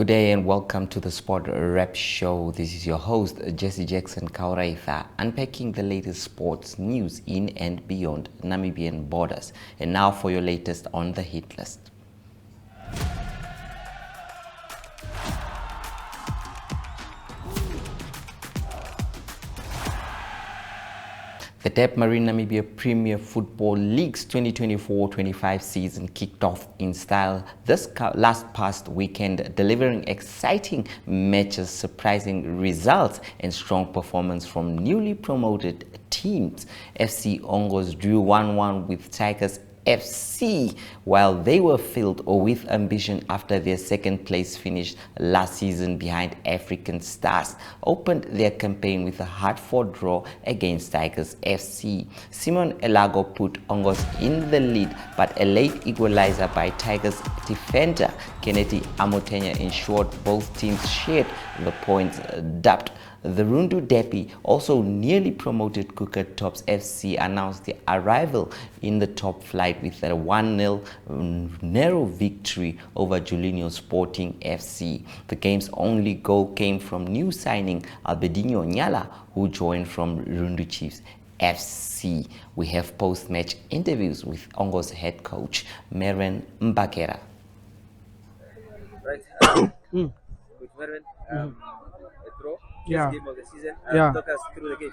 Good day and welcome to the Sport Rep Show. This is your host, Jesse Jackson Kauraitha, unpacking the latest sports news in and beyond Namibian borders. And now for your latest on the hit list. The Debmarine Namibia Premier Football League's 2024-25 season kicked off in style this past weekend, delivering exciting matches, surprising results, and strong performance from newly promoted teams. FC Ongos drew 1-1 with Tigers FC, while they were filled with ambition after their second place finish last season behind African Stars, opened their campaign with a hard-fought draw against Tigers FC. Simon Elago put Ongos in the lead, but a late equalizer by Tigers defender Kennedy Amotenya ensured both teams shared the points dubbed. The Rundu Derby, also nearly promoted Kruger Tops FC, announced their arrival in the top flight with a 1-0 narrow victory over Julinho Sporting FC. The game's only goal came from new signing Albedinho Nyala, who joined from Rundu Chiefs FC. We have post-match interviews with Ongos head coach Mervin Mbakera. Right. With Mervin, a draw. Yeah. Game of the season. Yeah. Talk us through the game.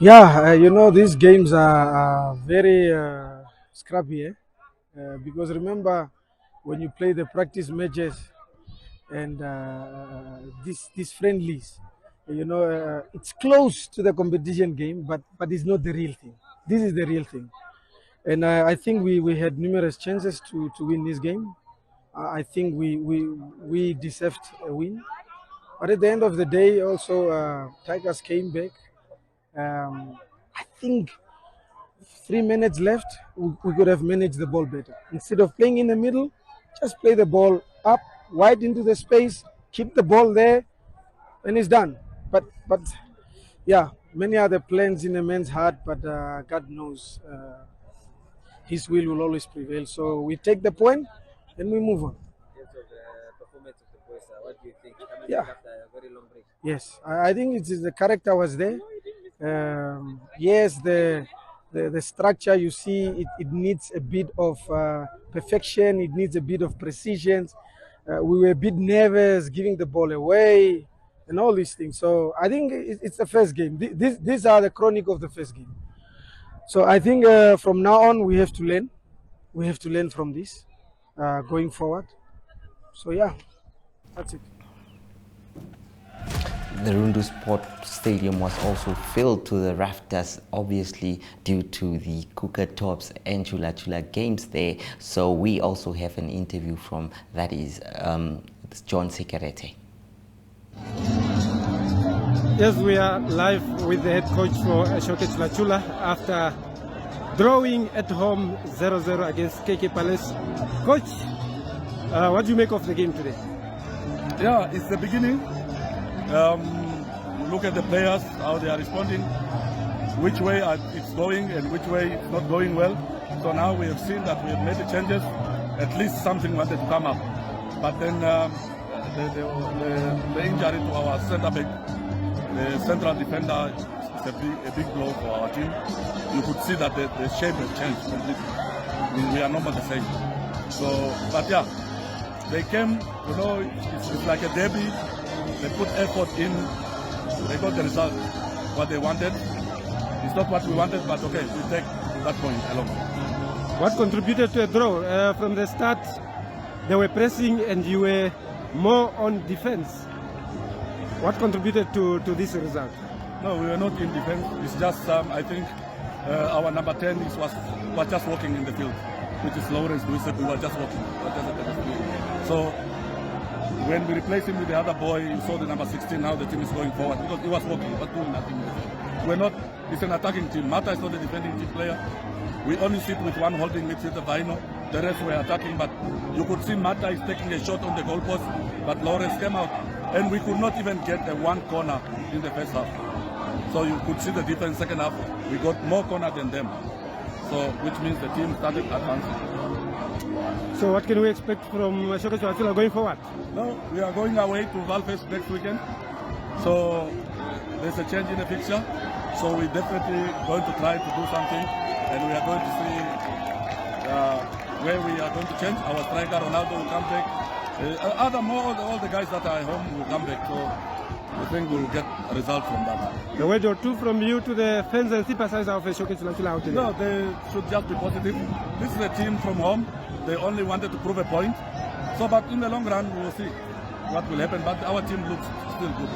Yeah, these games are very scrappy, because remember when you play the practice matches and these friendlies, it's close to the competition game, but it's not the real thing. This is the real thing, and I think we had numerous chances to win this game. I think we deserved a win. But at the end of the day, also Tigers came back. I think 3 minutes left, we could have managed the ball better. Instead of playing in the middle, just play the ball up, wide into the space, keep the ball there, and it's done. But yeah, many other plans in a man's heart, but God knows His will always prevail. So we take the point and we move on. In terms of the performance of the boys, what do you think? Coming Yeah. back after a very long break. Yes, I think it's the character was there. Yes, the structure, you see, it needs a bit of perfection. It needs a bit of precision. We were a bit nervous giving the ball away and all these things. So I think it's the first game. These are the chronic of the first game. So I think from now on we have to learn. We have to learn from this going forward. So yeah, that's it. The Rundu Sport Stadium was also filled to the rafters, obviously due to the Kruger Tops and Chula Chula games there. So we also have an interview from, that is John Sekerete. Yes, we are live with the head coach for Ashoke Chula Chula after drawing at home 0-0 against KK Palace. Coach, what do you make of the game today? Yeah, it's the beginning. Look at the players, how they are responding, which way it's going and which way it's not going well. So now we have seen that we have made the changes. At least something wanted to come up. But then the injury to our centre back, the central defender, is a big blow for our team. You could see that the shape has changed completely. We are not the same. So, but yeah, they came, it's like a derby. They put effort in, they got the result, what they wanted. It's not what we wanted, but okay, we take that point along. What contributed to a draw? From the start, they were pressing and you were more on defense. What contributed to this result? No, we were not in defense. It's just, I think, our number 10 was just walking in the field, which is Lawrence. We said we were just walking. So, when we replaced him with the other boy, you saw the number 16, now the team is going forward because he was walking, but doing nothing. It's an attacking team. Mata is not a defending team player. We only sit with one holding midfielder, Vaino. The rest were attacking, but you could see Mata is taking a shot on the goalpost, but Lawrence came out, and we could not even get one corner in the first half. So you could see the difference second half. We got more corner than them. So, which means the team started advancing. So what can we expect from Showcase Lachula going forward? No, we are going away to Valfest next weekend. So there's a change in the fixture. So we're definitely going to try to do something, and we are going to see where we are going to change. Our striker Ronaldo will come back. All the guys that are at home will come back. So I think we'll get a result from that. A word or two from you to the fans and sympathizers of Showcase Lachula out there. No, they should just be positive. This is a team from home. They only wanted to prove a point. So, but in the long run, we will see what will happen. But our team looks still good,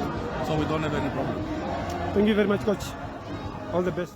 so we don't have any problem. Thank you very much, Coach. All the best.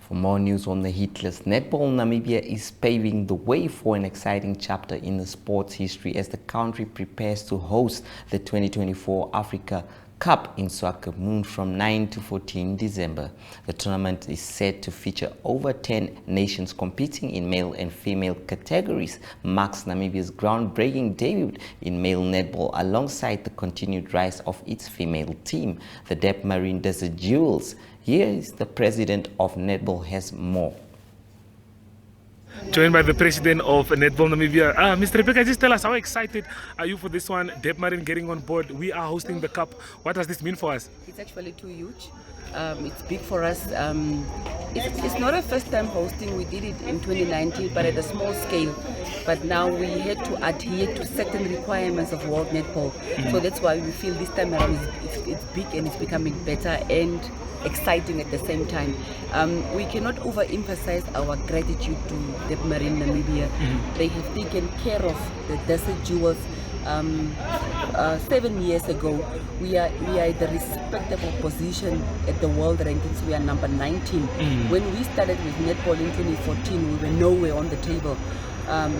For more news on the hit list, Netball Namibia is paving the way for an exciting chapter in the sport's history as the country prepares to host the 2024 Africa Cup in Swakopmund from 9 to 14 December. The tournament is set to feature over 10 nations competing in male and female categories, marks Namibia's groundbreaking debut in male netball alongside the continued rise of its female team, the Debmarine Desert Jewels. Here is the president of Netball Has More. Joined by the president of Netball Namibia. Mr. Rebecca, just tell us, how excited are you for this one? Debmarine getting on board. We are hosting the cup. What does this mean for us? It's actually too huge. It's big for us. It's not a first time hosting. We did it in 2019, but at a small scale. But now we had to adhere to certain requirements of World Netball. So that's why we feel this time around it's big and it's becoming better and exciting at the same time. We cannot overemphasize our gratitude to Debmarine Namibia. They have taken care of the Desert Jewels. 7 years ago, we are at the respectable position at the world rankings. We are number 19. When we started with netball in 2014, we were nowhere on the table.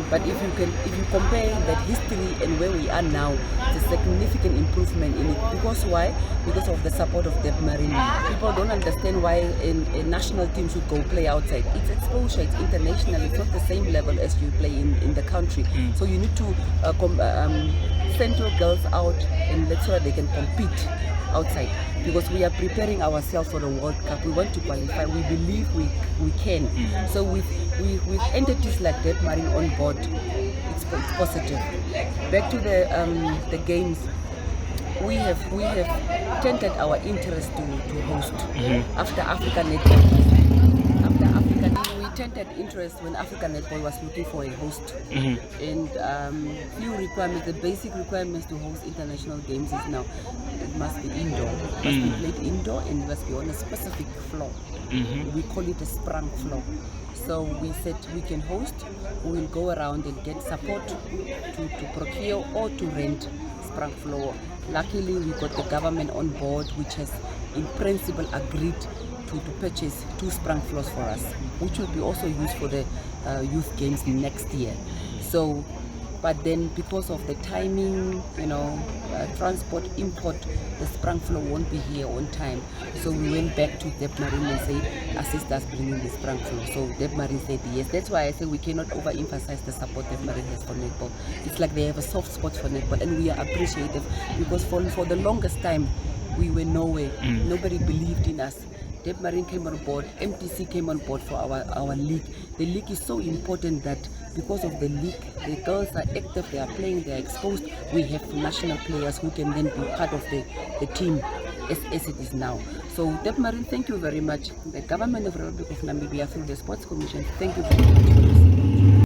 But if you compare that history and where we are now, it's a significant improvement in it. Because why? Because of the support of Debmarine. People don't understand why a national team should go play outside. It's exposure, it's international, it's not the same level as you play in the country. So you need to send your girls out and let so that they can compete outside, because we are preparing ourselves for the World Cup. We want to qualify. We believe we can. So with entities like Debmarine on board, it's positive. Back to the games. We have tendered our interest to host after African Netball. After African, we tendered interest when African Netball was looking for a host. And few requirements, the basic requirements to host international games is now it must be indoor. It must be played indoor and it must be on a specific floor. We call it a sprung floor. So we said we can host, we will go around and get support to procure or to rent sprung floor. Luckily, we got the government on board, which has in principle agreed to purchase 2 sprung floors for us, which will be also used for the youth games next year. So, but then because of the timing, transport, import, the sprung floor won't be here on time. So we went back to Debmarine and said, assist us bringing the sprung floor. So Debmarine said yes. That's why I say we cannot overemphasize the support Debmarine has for netball. It's like they have a soft spot for netball, and we are appreciative because for the longest time we were nowhere. Nobody believed in us. Debmarine came on board, MTC came on board for our league. The league is so important that because of the league, the girls are active, they are playing, they are exposed. We have national players who can then be part of the team as it is now. So Debmarine, thank you very much. The government of the Republic of Namibia through the Sports Commission, thank you very much.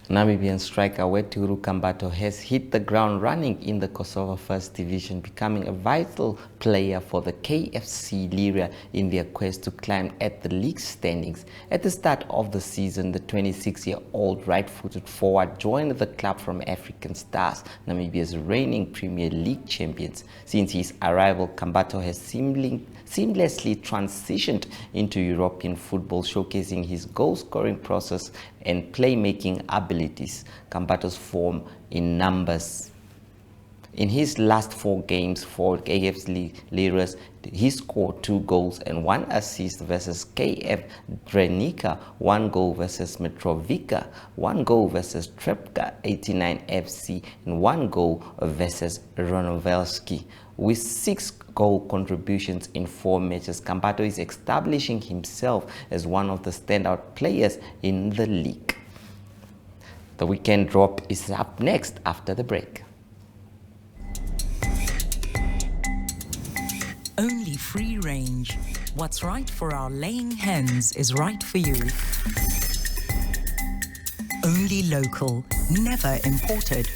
Namibian striker Weturu Kambato has hit the ground running in the Kosovo First Division, becoming a vital player for the KFC Lira in their quest to climb at the league standings. At the start of the season, the 26-year-old right-footed forward joined the club from African Stars, Namibia's reigning Premier League champions. Since his arrival, Kambato has seamlessly transitioned into European football, showcasing his goal-scoring process and playmaking abilities. Kambato's form in numbers. In his last 4 games for KFC Liras, he scored 2 goals and 1 assist versus KF Drenica, 1 goal versus Mitrovica, 1 goal versus Trepka 89 FC, and 1 goal versus Ronovelski. With 6 goal contributions in 4 matches, Kambato is establishing himself as one of the standout players in the league. The weekend drop is up next after the break. Only free range. What's right for our laying hens is right for you. Only local, never imported.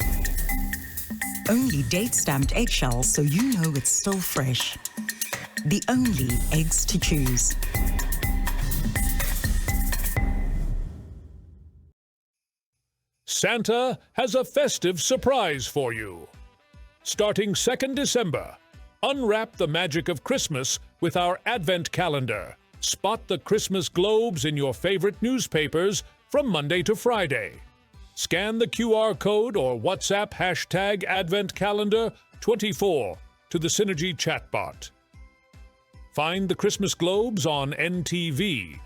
Only date-stamped eggshells so you know it's still fresh. The only eggs to choose. Santa has a festive surprise for you. Starting 2nd December, unwrap the magic of Christmas with our Advent calendar. Spot the Christmas globes in your favorite newspapers from Monday to Friday. Scan the QR code or WhatsApp hashtag Advent Calendar 24 to the Synergy chatbot. Find the Christmas globes on NTV.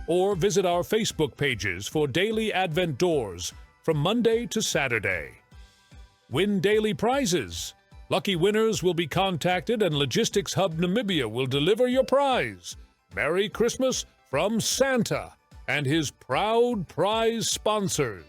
Or visit our Facebook pages for daily Advent doors from Monday to Saturday. Win daily prizes. Lucky winners will be contacted and Logistics Hub Namibia will deliver your prize. Merry Christmas from Santa and his proud prize sponsors.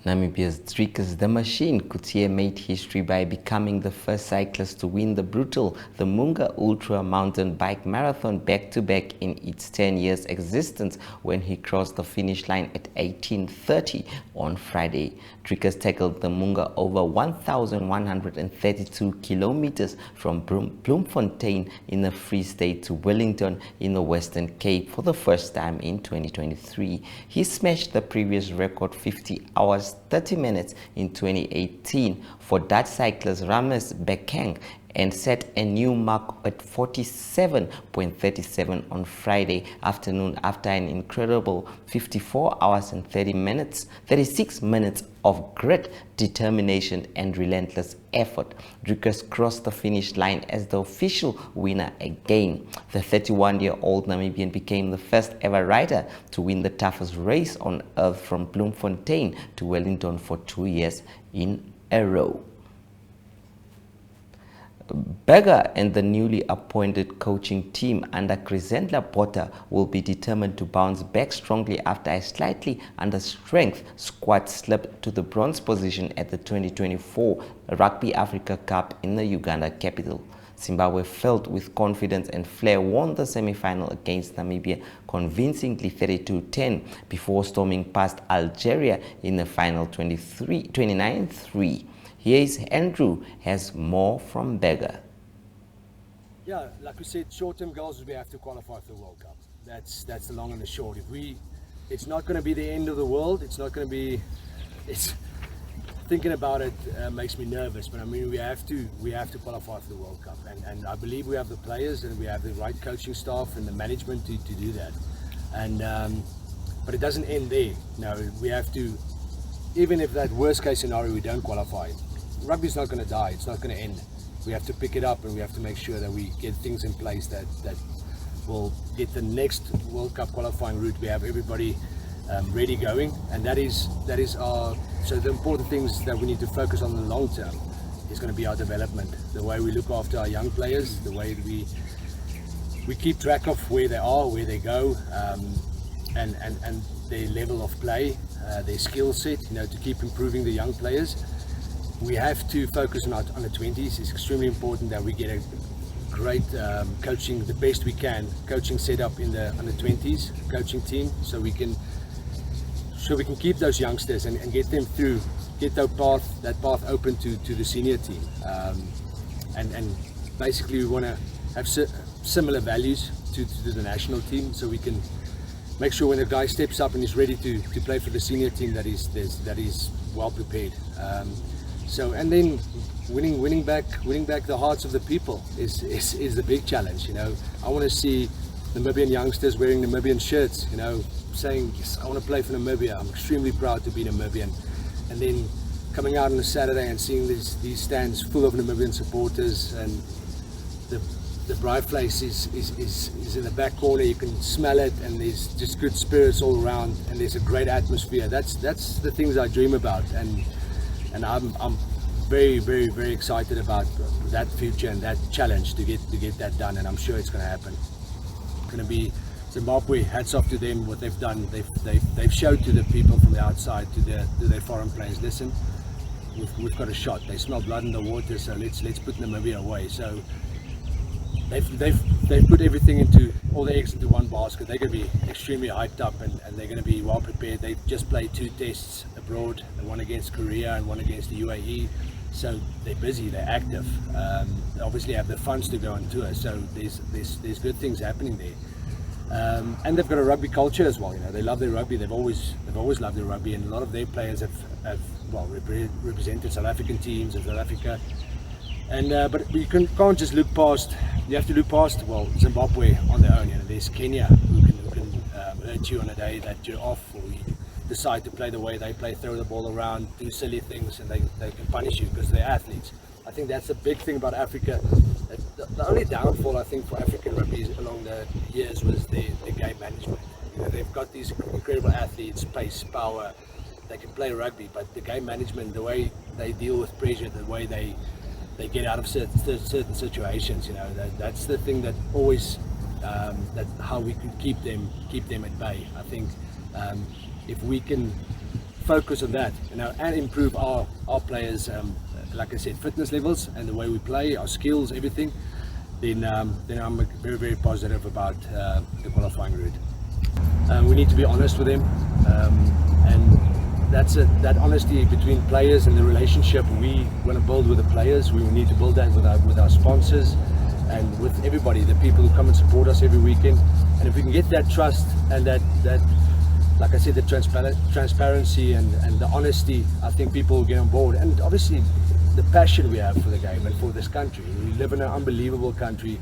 Namibia's Driekus the Machine Coetzee made history by becoming the first cyclist to win the brutal the Munga Ultra Mountain Bike Marathon back-to-back in its 10 years existence when he crossed the finish line at 18:30 on Friday. Driekus tackled the Munga over 1,132 kilometers from Bloemfontein in the Free State to Wellington in the Western Cape for the first time in 2023. He smashed the previous record 50 hours 30 minutes in 2018 for Dutch cyclist Rames Bekeng and set a new mark at 47.37 on Friday afternoon after an incredible 54 hours and 36 minutes of grit, determination and relentless effort. Driekus crossed the finish line as the official winner again. The 31-year-old Namibian became the first ever rider to win the toughest race on earth from Bloemfontein to Wellington for 2 years in a row. Berger and the newly appointed coaching team under Crisentla Potter will be determined to bounce back strongly after a slightly under-strength squad slipped to the bronze position at the 2024 Rugby Africa Cup in the Uganda capital. Zimbabwe, filled with confidence and flair, won the semi-final against Namibia convincingly 32-10 before storming past Algeria in the final 29-3. Here's Andrew has more from Berger. Yeah, like we said, short-term goals is we have to qualify for the World Cup. That's the long and the short. It's not going to be the end of the world. It's not going to be. Thinking about it makes me nervous. But I mean, we have to qualify for the World Cup, and I believe we have the players and we have the right coaching staff and the management to do that. And but it doesn't end there. No, we have to. Even if that worst-case scenario we don't qualify, rugby's not going to die. It's not going to end. We have to pick it up and we have to make sure that we get things in place that will get the next World Cup qualifying route. We have everybody ready going, and that is our. So the important things that we need to focus on in the long term is going to be our development, the way we look after our young players, the way we keep track of where they are, where they go, and their level of play, their skill set. To keep improving the young players. We have to focus on the 20s. It's extremely important that we get a great coaching, the best we can, coaching set up in the under 20s coaching team, so we can keep those youngsters and get them through, get that path open to the senior team. And basically we want to have similar values to the national team, so we can make sure when a guy steps up and is ready to play for the senior team that is well prepared. And then winning back the hearts of the people is the big challenge. I want to see Namibian youngsters wearing Namibian shirts, saying, yes, I want to play for Namibia. I'm extremely proud to be Namibian. And then coming out on a Saturday and seeing these stands full of Namibian supporters and the the bright place is in the back corner. You can smell it, and there's just good spirits all around, and there's a great atmosphere. That's the things I dream about, and I'm very, very, very excited about that future and that challenge to get that done, and I'm sure it's going to happen. It's going to be Zimbabwe. Hats off to them, what they've done. They've showed to the people from the outside, to their foreign players, listen, we've got a shot. They smell blood in the water, so let's put Namibia away. So they've put everything into, all the eggs into one basket. They're going to be extremely hyped up, and they're going to be well prepared. They've just played 2 tests abroad, one against Korea and one against the UAE. So they're busy, they're active. They obviously have the funds to go on tour, so there's good things happening there. And they've got a rugby culture as well. You know, they love their rugby. They've always loved their rugby, and a lot of their players have represented South African teams in South Africa. And but you can't just look past. You have to look past Zimbabwe on their own. You know, there's Kenya who can hurt you on a day that you're off, or you decide to play the way they play, throw the ball around, do silly things, and they can punish you because they're athletes. I think that's the big thing about Africa. The only downfall, I think, for African rugby along the years was the game management. You know, they've got these incredible athletes, pace, power. They can play rugby, but the game management, the way they deal with pressure, the way they get out of certain situations, you know, that's the thing that always that how we can keep them at bay. I think if we can focus on that, you know, and improve our players, like I said, fitness levels and the way we play, our skills, everything, then I'm very, very positive about the qualifying route. We need to be honest with them, and that honesty between players and the relationship we want to build with the players. We need to build that with our sponsors and with everybody, the people who come and support us every weekend. And if we can get that trust and that like I said, the transparency and the honesty, I think people will get on board. And obviously the passion we have for the game and for this country. We live in an unbelievable country.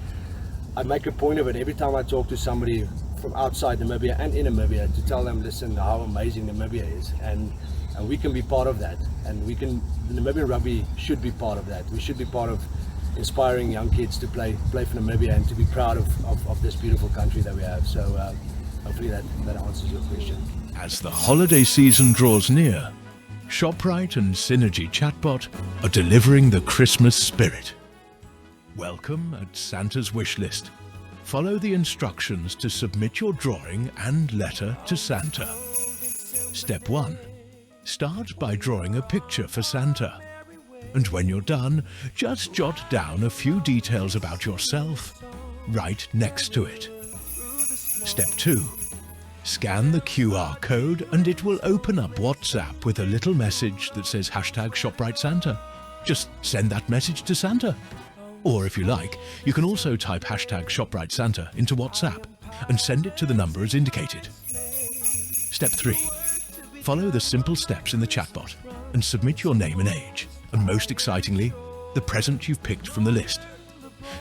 I make a point of it every time I talk to somebody from outside Namibia and in Namibia to tell them, listen, how amazing Namibia is, and we can be part of that, and the Namibian rugby should be part of that. We should be part of inspiring young kids to play for Namibia and to be proud of this beautiful country that we have. So hopefully that answers your question. As the holiday season draws near, Shoprite and Synergy Chatbot are delivering the Christmas spirit. Welcome at Santa's wish list. Follow the instructions to submit your drawing and letter to Santa. Step 1. Start by drawing a picture for Santa. And when you're done, just jot down a few details about yourself right next to it. Step 2. Scan the QR code and it will open up WhatsApp with a little message that says #ShopRiteSanta. Just send that message to Santa. Or if you like, you can also type #ShopRiteSanta into WhatsApp and send it to the number as indicated. Step 3. Follow the simple steps in the chatbot and submit your name and age, and most excitingly, the present you've picked from the list.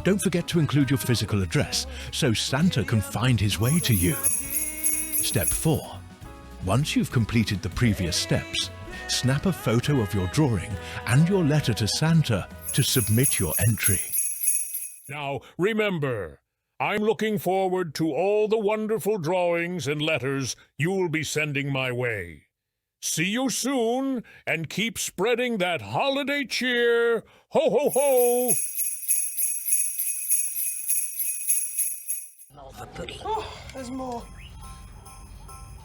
Don't forget to include your physical address so Santa can find his way to you. Step 4. Once you've completed the previous steps, snap a photo of your drawing and your letter to Santa to submit your entry. Now, remember, I'm looking forward to all the wonderful drawings and letters you'll be sending my way. See you soon, and keep spreading that holiday cheer. Ho, ho, ho! Another pudding. Oh, there's more.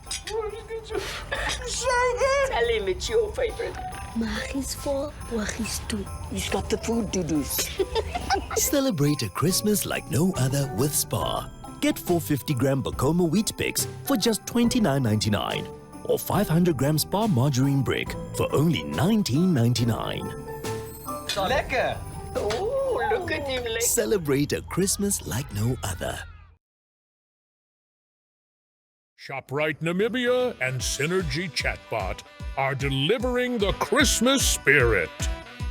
So good! Tell him it's your favorite. Maggies vol, oogjes toe. He's got the food to do. Celebrate a Christmas like no other with Spar. Get 450-gram Bacoma wheat picks for just $29.99. Or 500-gram Spar margarine brick for only $19.99. Lekker! Oh, look at him. Celebrate a Christmas like no other. ShopRite Namibia and Synergy Chatbot are delivering the Christmas spirit.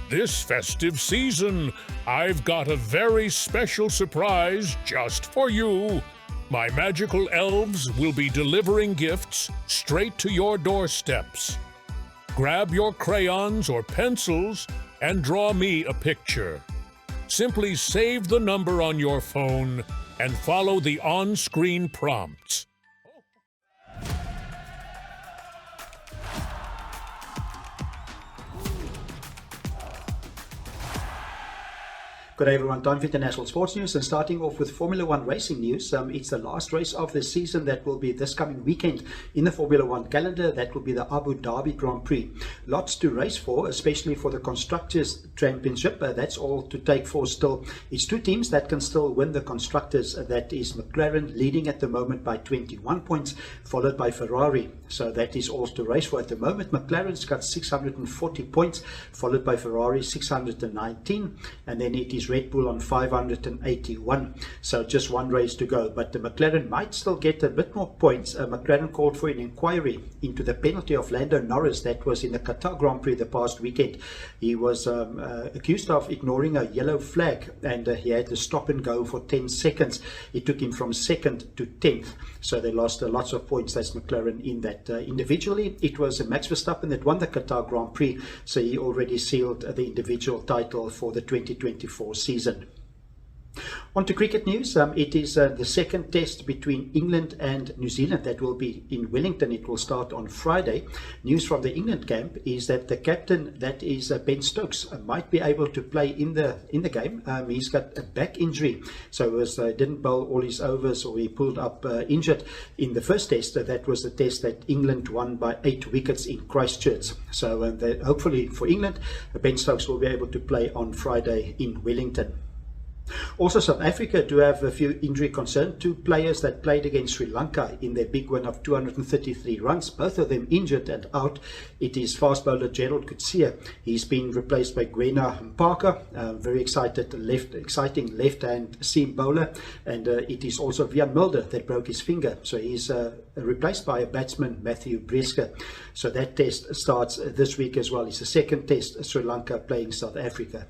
This festive season, I've got a very special surprise just for you. My magical elves will be delivering gifts straight to your doorsteps. Grab your crayons or pencils and draw me a picture. Simply save the number on your phone and follow the on-screen prompts. Good day everyone, time for international sports news, and starting off with Formula One racing news. It's the last race of the season that will be this coming weekend in the Formula One calendar. That will be the Abu Dhabi Grand Prix. Lots to race for, especially for the Constructors' Championship. That's all to take for still. It's two teams that can still win the Constructors. That is McLaren leading at the moment by 21 points, followed by Ferrari. So that is all to race for at the moment. McLaren's got 640 points, followed by Ferrari 619, and then it is Red Bull on 581. So just one race to go, but the McLaren might still get a bit more points. McLaren called for an inquiry into the penalty of Lando Norris that was in the Qatar Grand Prix the past weekend. He was accused of ignoring a yellow flag, and he had to stop and go for 10 seconds. It took him from 2nd to 10th, so they lost lots of points. That's McLaren in that. Individually, it was Max Verstappen that won the Qatar Grand Prix, so he already sealed the individual title for the 2024 season. On to cricket news. It is the second test between England and New Zealand that will be in Wellington. It will start on Friday. News from the England camp is that the captain, that is Ben Stokes, might be able to play in the game. He's got a back injury, so didn't bowl all his overs, or he pulled up injured in the first test. That was the test that England won by 8 wickets in Christchurch. So hopefully for England, Ben Stokes will be able to play on Friday in Wellington. Also, South Africa do have a few injury concerns. Two players that played against Sri Lanka in their big win of 233 runs, both of them injured and out. It is fast bowler Gerald Coetzee. He's been replaced by Gwena Parker, very exciting left-hand seam bowler, and it is also Vian Mulder that broke his finger, so he's replaced by a batsman, Matthew Breska. So that test starts this week as well. It's the second test Sri Lanka playing South Africa.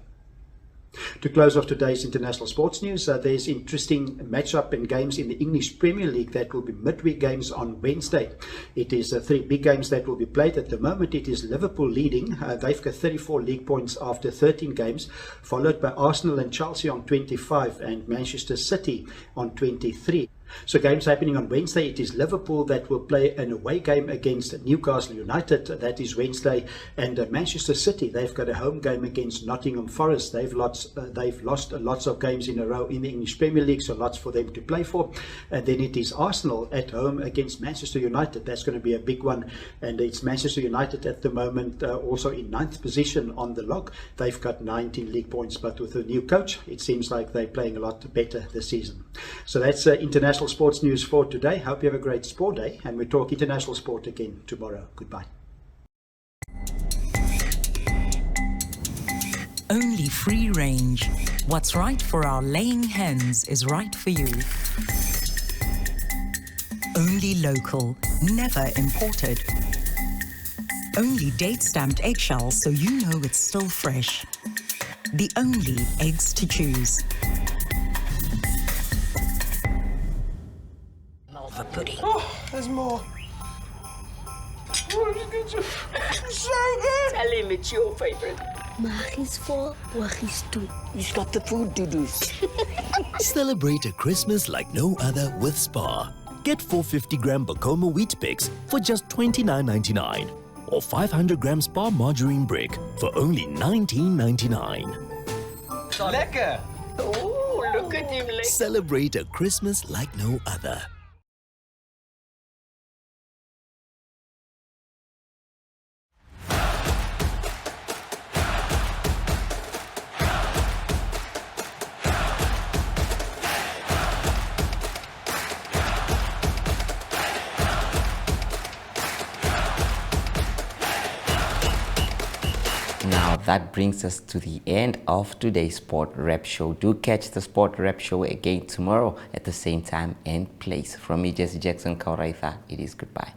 To close off today's international sports news, there's interesting matchup and games in the English Premier League that will be midweek games on Wednesday. It is 3 big games that will be played. At the moment, it is Liverpool leading. They've got 34 league points after 13 games, followed by Arsenal and Chelsea on 25 and Manchester City on 23. So games happening on Wednesday. It is Liverpool that will play an away game against Newcastle United. That is Wednesday. And Manchester City, they've got a home game against Nottingham Forest. They've lost lots of games in a row in the English Premier League, so lots for them to play for. And then it is Arsenal at home against Manchester United. That's going to be a big one. And it's Manchester United at the moment also in 9th position on the log. They've got 19 league points, but with a new coach, it seems like they're playing a lot better this season. So that's international sports news for today. Hope you have a great sport day, and we talk international sport again tomorrow. Goodbye. Only free range. What's right for our laying hens is right for you. Only local, never imported. Only date-stamped eggshells, so you know it's still fresh. The only eggs to choose. Malva pudding. Oh, there's more. So good. Tell him it's your favorite. Maggies vol, ooggies toe. He's got the food to-dos. Celebrate a Christmas like no other with Spar. Get 450-gram Bacoma wheat picks for just $29.99, or 500-gram Spar margarine brick for only $19.99. Lekker! Oh, look at him. Celebrate a Christmas like no other. Now that brings us to the end of today's Sport Rep Show. Do catch the Sport Rep Show again tomorrow at the same time and place. From me, Jesse Jackson Kauraitha, it is goodbye.